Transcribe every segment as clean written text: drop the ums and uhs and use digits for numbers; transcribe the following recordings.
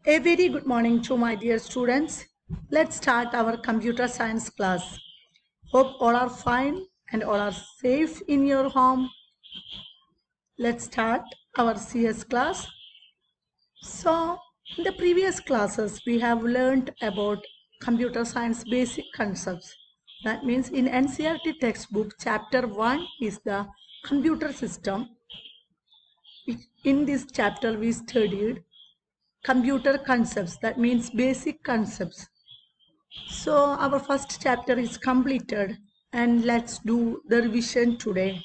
A very good morning to my dear students. Let's start our computer science class. Hope all are fine and all are safe in your home. Let's start our CS class. So, in the previous classes, we have learned about computer science basic concepts. That means in NCERT textbook, chapter 1 is the computer system. In this chapter, we studied computer concepts. That means basic concepts. So our first chapter is completed and let's do the revision today.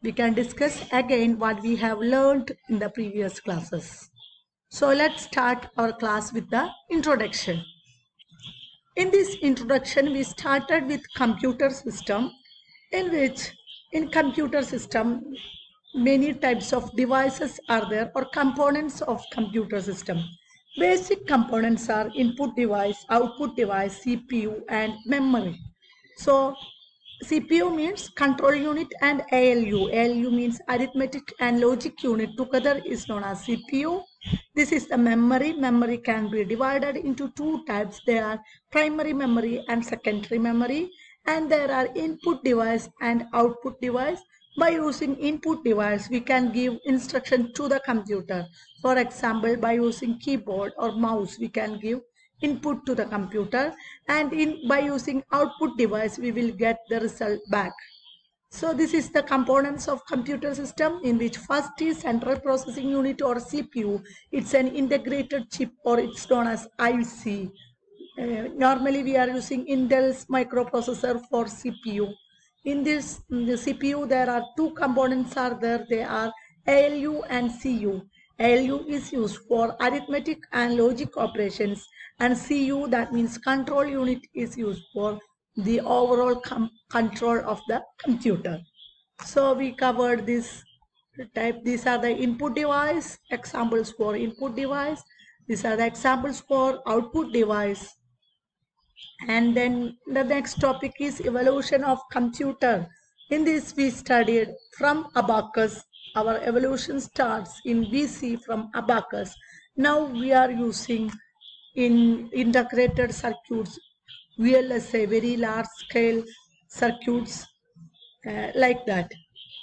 We can discuss again what we have learned in the previous classes. So let's start our class with the introduction. In this introduction, we started with computer system, in which in computer system many types of devices are there or components of computer system. Basic components are input device, output device, CPU and memory. So CPU means control unit and ALU. ALU means arithmetic and logic unit. Together is known as CPU. This is the memory. Memory can be divided into two types. There are primary memory and secondary memory. And there are input device and output device. By using input device, we can give instruction to the computer. For example, by using keyboard or mouse, we can give input to the computer, and by using output device we will get the result back. So this is the components of computer system, in which first is central processing unit or CPU. It's an integrated chip or it's known as IC. Normally we are using Intel's microprocessor for CPU. In this the CPU there are two components are there. They are ALU and CU. ALU is used for arithmetic and logic operations, and CU, that means control unit, is used for the overall control of the computer. So we covered this type. These are the input device, examples for input device. These are the examples for output device. And then the next topic is evolution of computer. In this we studied from abacus. Our evolution starts in BC from abacus. Now we are using in integrated circuits, VLSI, very large scale circuits, like that.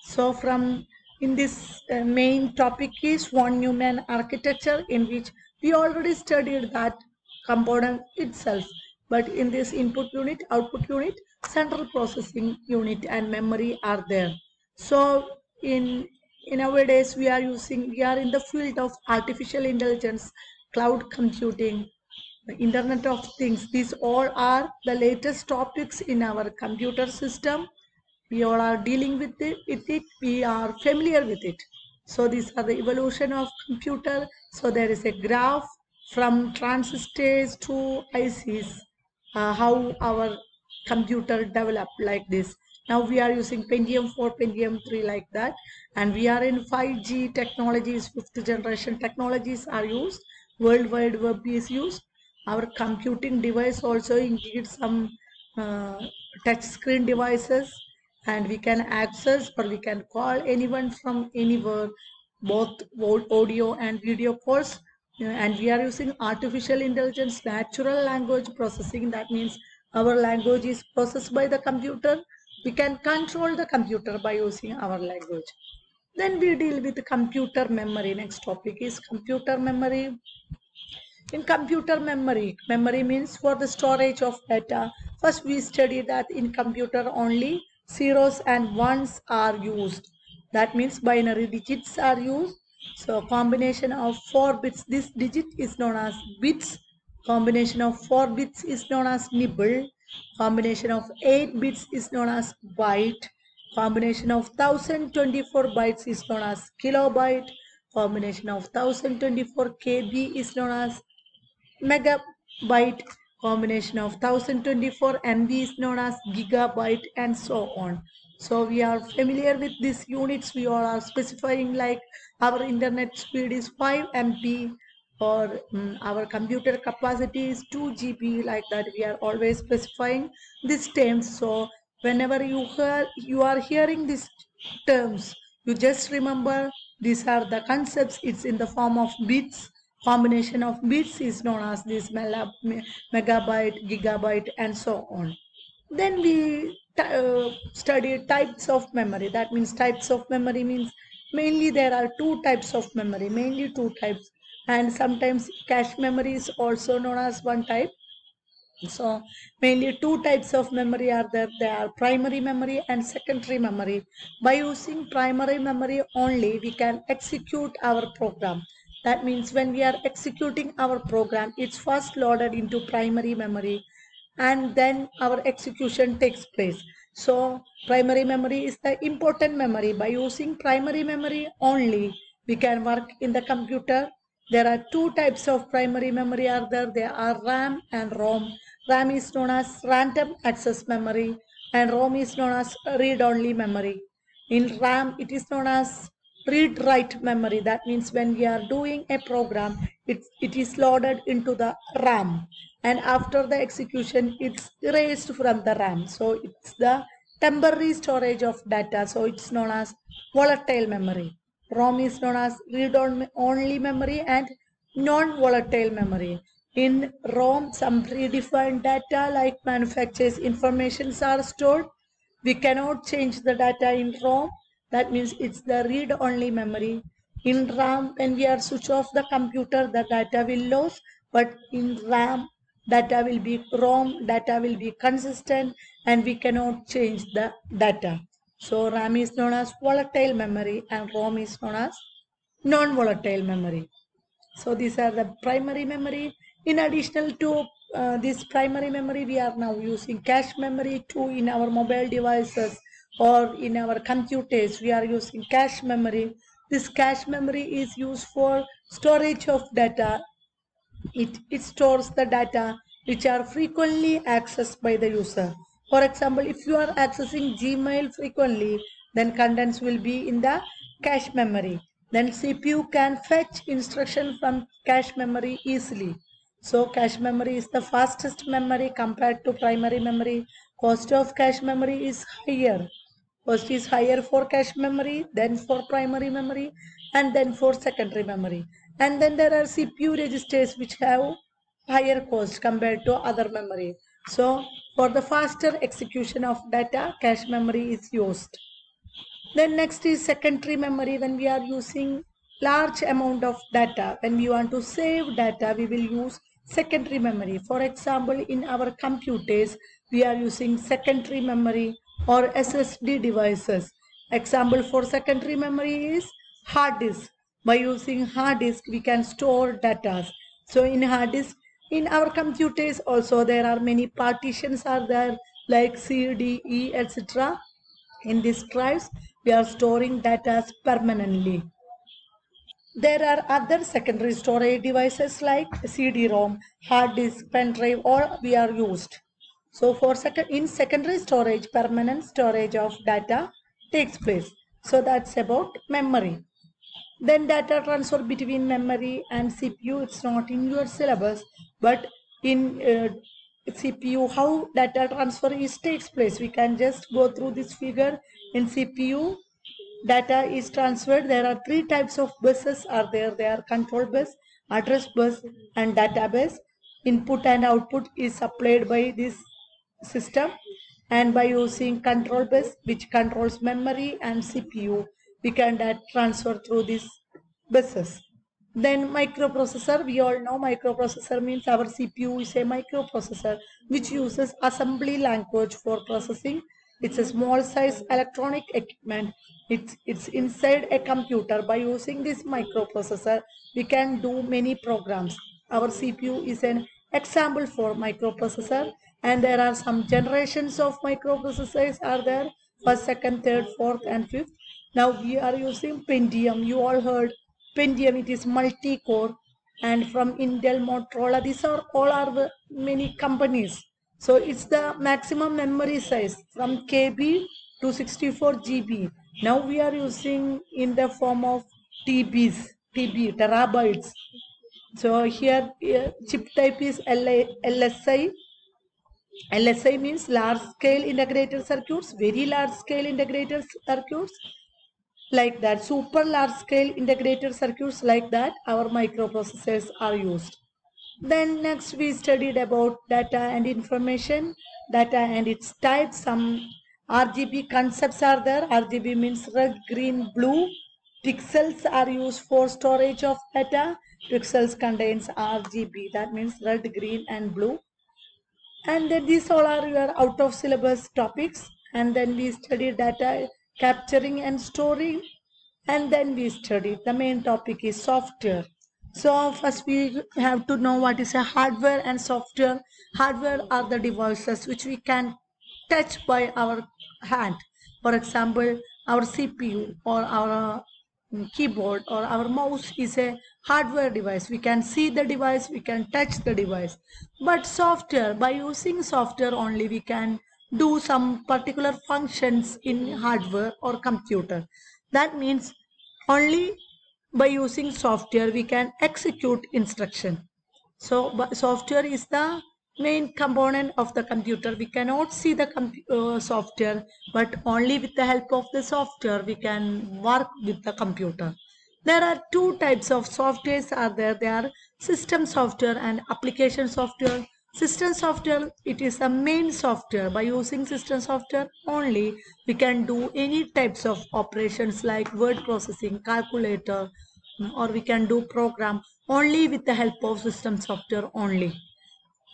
So from in this main topic is von Neumann architecture, in which we already studied that component itself. But in this input unit, output unit, central processing unit and memory are there. So in nowadays we are in the field of artificial intelligence, cloud computing, the Internet of Things. These all are the latest topics in our computer system. We all are dealing with it, we are familiar with it. So these are the evolution of computer. So there is a graph from transistors to ICs, how our computer developed like this. Now we are using Pentium 4, Pentium 3 like that, and we are in 5G technologies, fifth generation technologies are used, World Wide Web is used. Our computing device also includes some touch screen devices, and we can access or we can call anyone from anywhere, both audio and video calls. And we are using artificial intelligence, natural language processing. That means our language is processed by the computer. We can control the computer by using our language. Then we deal with computer memory. Next topic is computer memory. In computer memory, memory means for the storage of data. First we study that in computer only zeros and ones are used. That means binary digits are used. So combination of 4 bits, this digit is known as bits. Combination of 4 bits is known as nibble. Combination of 8 bits is known as byte. Combination of 1024 bytes is known as kilobyte. Combination of 1024 KB is known as megabyte. Combination of 1024 MB is known as gigabyte, and so on. So we are familiar with these units. We all are specifying like our internet speed is 5 MB, or our computer capacity is 2 GB, like that. We are always specifying these terms. So whenever you are hearing these terms, you just remember these are the concepts. It's in the form of bits, combination of bits is known as this megabyte, gigabyte, and so on. Then we studied types of memory. That means types of memory means mainly there are two types of memory, mainly two types. And sometimes cache memory is also known as one type. So mainly two types of memory are there. They are primary memory and secondary memory. By using primary memory only, we can execute our program. That means when we are executing our program, it's first loaded into primary memory and then our execution takes place. So primary memory is the important memory. By using primary memory only, we can work in the computer. There are two types of primary memory are there. They are RAM and ROM. RAM is known as random access memory and ROM is known as read-only memory. In RAM, it is known as read-write memory. That means when we are doing a program, it is loaded into the RAM. And after the execution, it's erased from the RAM. So it's the temporary storage of data. So it's known as volatile memory. ROM is known as read-only memory and non-volatile memory. In ROM, some predefined data like manufacturer's informations are stored. We cannot change the data in ROM. That means it's the read-only memory. In RAM, when we are switch off the computer, the data will lose. But in RAM, data will be ROM, data will be consistent, and we cannot change the data. So RAM is known as volatile memory and ROM is known as non-volatile memory. So these are the primary memory. In addition to this primary memory, we are now using cache memory too in our mobile devices or in our computers. We are using cache memory. This cache memory is used for storage of data. It stores the data which are frequently accessed by the user. For example, if you are accessing Gmail frequently, then contents will be in the cache memory. Then CPU can fetch instruction from cache memory easily. So cache memory is the fastest memory compared to primary memory. Cost of cache memory is higher. First is higher for cache memory, then for primary memory, and then for secondary memory. And then there are CPU registers which have higher cost compared to other memory. So for the faster execution of data, cache memory is used. Then next is secondary memory. When we are using large amount of data, when we want to save data, we will use secondary memory. For example, in our computers, we are using secondary memory or SSD devices. Example for secondary memory is hard disk. By using hard disk, we can store data. So in hard disk, in our computers also there are many partitions are there like C, D, E, etc. In these drives, we are storing data permanently. There are other secondary storage devices like CD-ROM, hard disk, pen drive, all we are used. So for in secondary storage, permanent storage of data takes place. So that's about memory. Then data transfer between memory and CPU, it's not in your syllabus, but in CPU, how data transfer takes place. We can just go through this figure. In CPU, data is transferred. There are three types of buses are there. They are control bus, address bus, and database. Input and output is supplied by this system, and by using control bus which controls memory and CPU, we can transfer through these buses. Then microprocessor, we all know microprocessor means our CPU is a microprocessor which uses assembly language for processing. It's a small size electronic equipment. It's inside a computer. By using this microprocessor, we can do many programs. Our CPU is an example for microprocessor, and there are some generations of microprocessors are there, first, second, third, fourth, and fifth. Now we are using Pentium. You all heard Pentium. It is multi-core, and from Intel, Motorola. These are all are the many companies. So it's the maximum memory size from KB to 64 GB. Now we are using in the form of TB, terabytes. So here chip type is LSI. LSI means large scale integrated circuits, very large scale integrated circuits. like that. Super large scale integrated circuits like that, our microprocessors are used. Then next we studied about data and information, data and its types. Some RGB concepts are there. RGB means red, green, blue. Pixels are used for storage of data. Pixels contains RGB, that means red, green and blue. And then these all are your out of syllabus topics. And then we studied data capturing and storing. And then we studied the main topic is software. So first we have to know what is a hardware and software. Hardware are the devices which we can touch by our hand. For example, our CPU or our keyboard or our mouse is a hardware device. We can see the device, we can touch the device. But software, by using software only, we can do some particular functions in hardware or computer. That means only by using software we can execute instruction. So software is the main component of the computer. We cannot see the software, but only with the help of the software we can work with the computer. There are two types of softwares are there. They are system software and application software. System software, it is the main software. By using system software only, we can do any types of operations like word processing, calculator, or we can do program only with the help of system software only.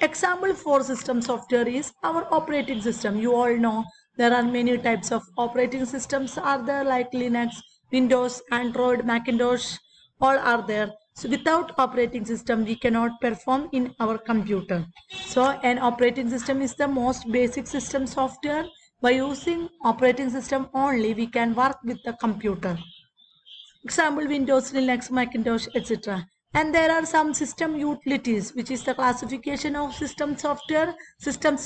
Example for system software is our operating system. You all know there are many types of operating systems are there like Linux, Windows, Android, Macintosh, all are there. So without operating system we cannot perform in our computer. So an operating system is the most basic system software. By using operating system only we can work with the computer. Example Windows, Linux, Macintosh, etc. And there are some system utilities, which is the classification of system software. System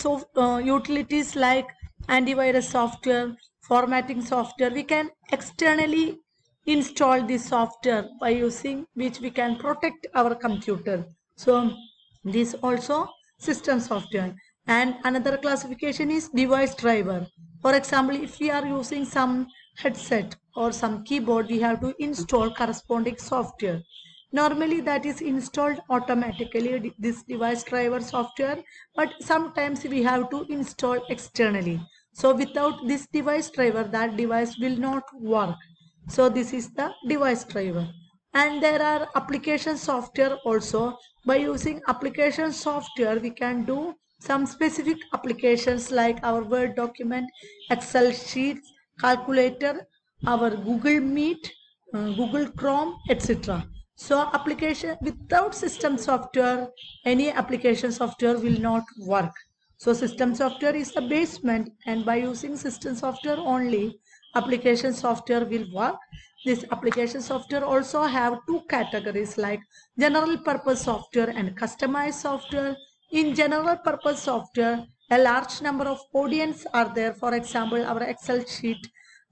utilities like antivirus software, formatting software. We can externally install this software by using which we can protect our computer. So this also system software. And another classification is device driver. For example, if we are using some headset or some keyboard, we have to install corresponding software. Normally that is installed automatically, this device driver software, but sometimes we have to install externally. So without this device driver, that device will not work. So this is the device driver. And there are application software also. By using application software we can do some specific applications like our Word document, Excel sheets, calculator, our Google Meet, Google Chrome, etc. So application without system software, any application software will not work. So system software is the basement, and by using system software only, application software will work. This application software also have two categories like general purpose software and customized software. In general purpose software, a large number of audience are there. For example, our Excel sheet,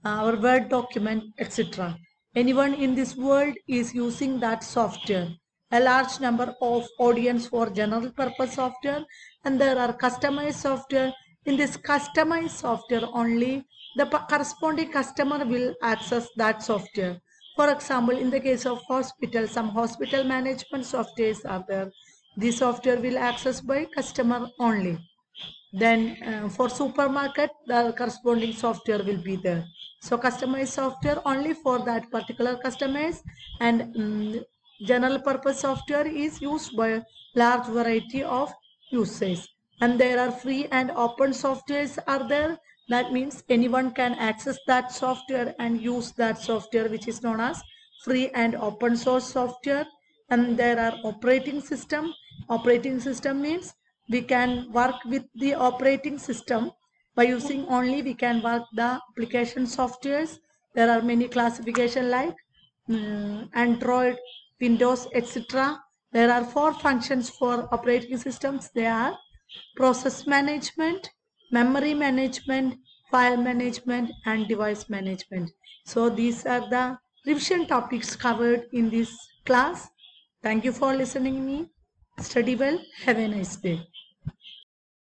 our Word document, etc. Anyone in this world is using that software. A large number of audience for general purpose software, and there are customized software. In this customized software only, the corresponding customer will access that software. For example, in the case of hospital, some hospital management softwares are there. This software will access by customer only. Then for supermarket, the corresponding software will be there. So customized software only for that particular customers, and general purpose software is used by a large variety of users. And there are free and open softwares are there. That means anyone can access that software and use that software, which is known as free and open source software. And there are operating system. Operating system means we can work with the operating system. By using only we can work the application softwares. There are many classification like Android, Windows, etc. There are 4 functions for operating systems. They are process management, memory management, file management, and device management. So these are the revision topics covered in this class. Thank you for listening to me. Study well. Have a nice day.